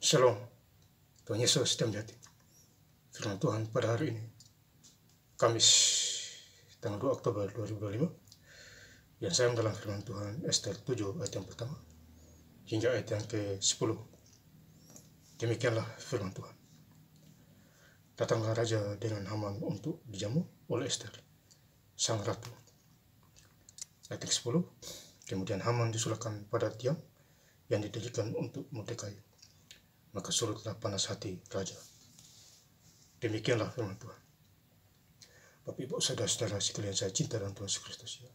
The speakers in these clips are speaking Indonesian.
Shalom, Tuhan Yesus sedang menjadi firman Tuhan pada hari ini, Kamis, tanggal 2 Oktober 2025, yang saya dalam firman Tuhan Ester 7 ayat yang pertama hingga ayat yang ke-10. Demikianlah firman Tuhan. Datanglah raja dengan Haman untuk dijamu oleh Ester, sang ratu. Ayat yang ke-10, kemudian Haman disulahkan pada tiang yang didirikan untuk Mordekai. Maka surutlah panas hati raja. Demikianlah firman Tuhan. Bapak Ibu saudara-saudara sekalian saya cinta dalam Tuhan Yesus Kristus, ya.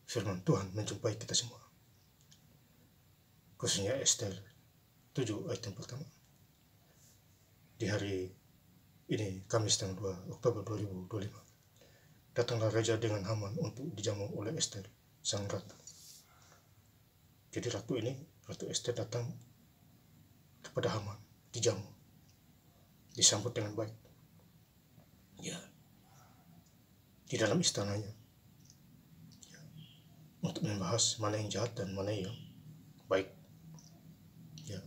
Firman Tuhan menjumpai kita semua. Khususnya Ester 7 ayat yang pertama. Di hari ini, Kamis tanggal 2 Oktober 2025, datanglah raja dengan Haman untuk dijamu oleh Ester, sang ratu. Jadi Ratu Ester datang kepada Haman, dijamu, disambut dengan baik, ya, di dalam istananya, ya, untuk membahas mana yang jahat dan mana yang baik, ya.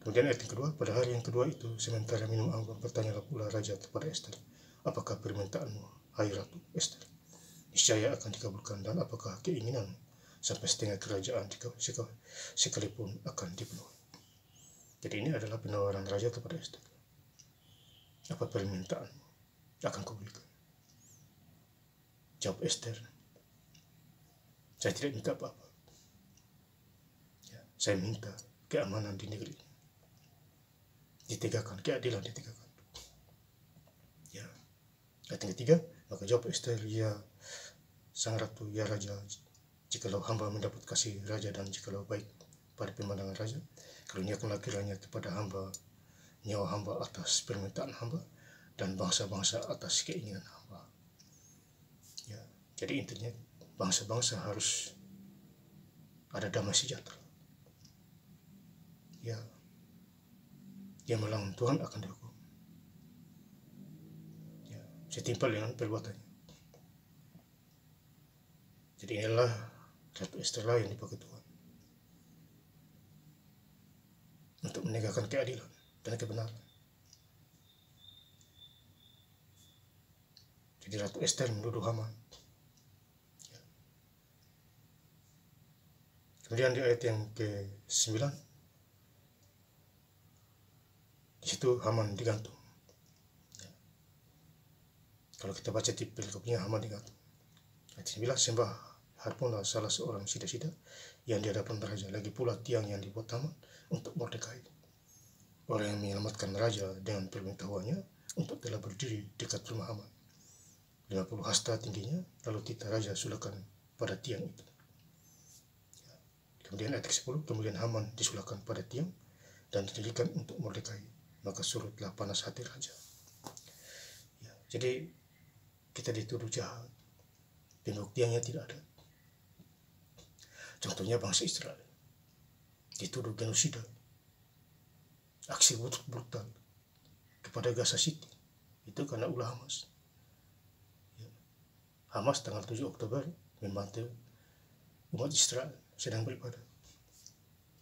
Kemudian ayat yang kedua, pada hari yang kedua itu, sementara minum anggur, bertanyalah pula raja kepada Ester, apakah permintaanmu, hai Ratu Ester? Niscaya akan dikabulkan, dan apakah keinginanmu? Sampai setengah kerajaan sekalipun akan dipenuhi. Jadi ini adalah penawaran raja kepada Ester. Apa permintaanmu? Akan kuberikan. Jawab Ester, saya tidak minta apa-apa. Ya, saya minta keamanan di negeri ini. Ditegakkan, keadilan ditegakkan. Ya. Ayat yang ketiga, maka jawab Ester, ya sang ratu, ya raja, jikalau hamba mendapat kasih raja dan jikalau baik pada pemandangan raja, karuniakanlah kiranya kepada hamba nyawa hamba atas permintaan hamba, dan bangsa-bangsa atas keinginan hamba. Ya, jadi intinya bangsa-bangsa harus ada damai sejahtera. Ya, dia melawan Tuhan akan dihukum. Ya, setimpal dengan perbuatannya. Jadi inilah Ratu Ester yang dipakai Tuhan untuk menegakkan keadilan dan kebenaran. Jadi Ratu Ester menuduh Haman. Ya. Kemudian di ayat yang ke-9, di situ Haman digantung. Ya. Kalau kita baca di perikopnya, Haman digantung. Ayat 9, sembah Harpona salah seorang sida-sida yang di hadapan raja, lagi pula tiang yang dibuat Haman untuk Mordekai, orang yang menyelamatkan raja dengan pengetahuannya, untuk telah berdiri dekat rumah Haman, 50 hasta tingginya, lalu titah raja sulahkan pada tiang itu. Ya. Kemudian ayat 10, kemudian Haman disulahkan pada tiang dan didirikan untuk Mordekai, maka surutlah panas hati raja. Ya. Jadi kita dituduh jahat, pembuktiannya tidak ada. Contohnya bangsa Israel dituduh genosida, aksi brutal kepada Gaza City, itu karena ulah Hamas. Ya. Hamas tanggal 7 Oktober membantu umat Israel sedang beribadah.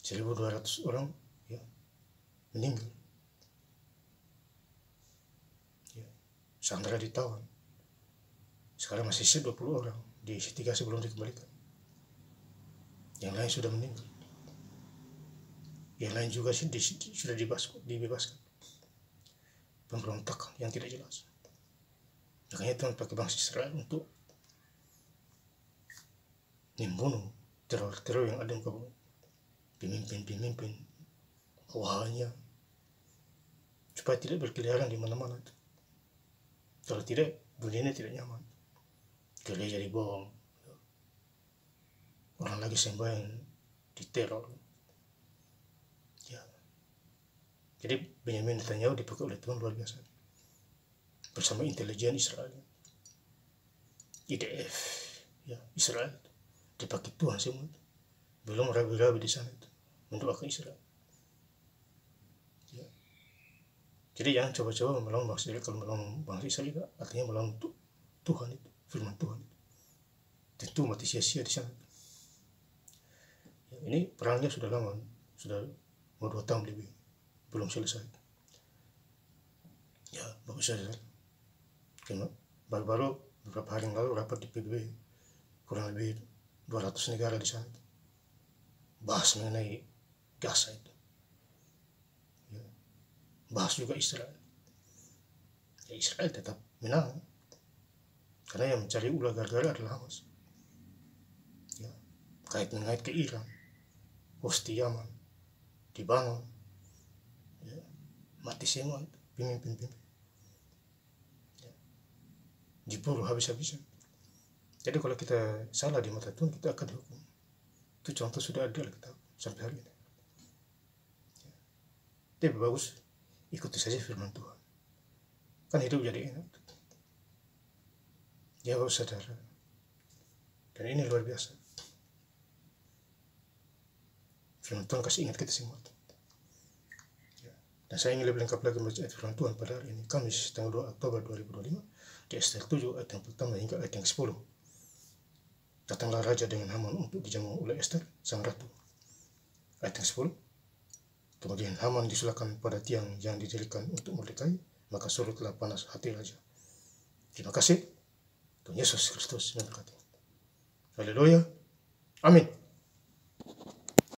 1.200 orang, ya, meninggal. Ya. Sandra ditawan. Sekarang masih 20 orang diinvestigasi belum dikembalikan. Yang lain sudah meninggal. Yang lain juga sudah dibebaskan. Pemberontakan yang tidak jelas. Makanya Tuhan pakai bangsa Israel untuk membunuh teror-teror yang ada di muka bumi. Pemimpin-pemimpin bawahannya, supaya tidak berkeliaran di mana-mana. Kalau tidak, dunianya tidak nyaman. Gereja dibom, orang lagi sembahyang diteror. Ya. Jadi Benyamin Netanyahu dipakai oleh Tuhan luar biasa, bersama intelijen Israel, IDF, ya, Israel dipakai Tuhan semua. Belum rabi-rabi di sana itu mendoakan Israel. Ya. Jadi jangan coba-coba melawan bangsa Israel. Kalau melawan bangsa Israel artinya melawan Tuhan itu, firman Tuhan itu. Tentu mati sia-sia di sana. Ini perangnya sudah lama, sudah mau 2 tahun lebih, belum selesai. Ya, bagus saja. Baru-baru beberapa hari yang lalu rapat di PBB, kurang lebih 200 negara di sana bahas mengenai Gaza itu. Ya, bahas juga Israel. Ya, Israel tetap menang, karena yang mencari ulah gara-gara adalah Hamas. Ya, mengait ke Iran, Hosti Yaman dibangun, ya, mati semua itu pemimpin-pemimpin, ya, diburu habis-habisan. Jadi kalau kita salah di mata Tuhan, kita akan dihukum. Itu contoh sudah ada kita sampai hari ini. Ya. Tapi bagus, ikuti saja firman Tuhan. Kan hidup jadi enak. Ya bagus saudara. Dan ini luar biasa. Firman Tuhan kasih ingat kita semua. Ya. Dan saya ingin lebih lengkap lagi membaca ayat firman Tuhan pada hari ini, Kamis tanggal 2 Oktober 2025, di Ester 7 ayat yang pertama hingga ayat yang 10. Datanglah raja dengan Haman untuk dijamu oleh Ester, sang ratu. Ayat yang 10. Kemudian Haman disulahkan pada tiang yang didirikan untuk Mordekai, maka surutlah panas hati raja. Terima kasih. Tuhan Yesus Kristus memberkati. Haleluya. Amin.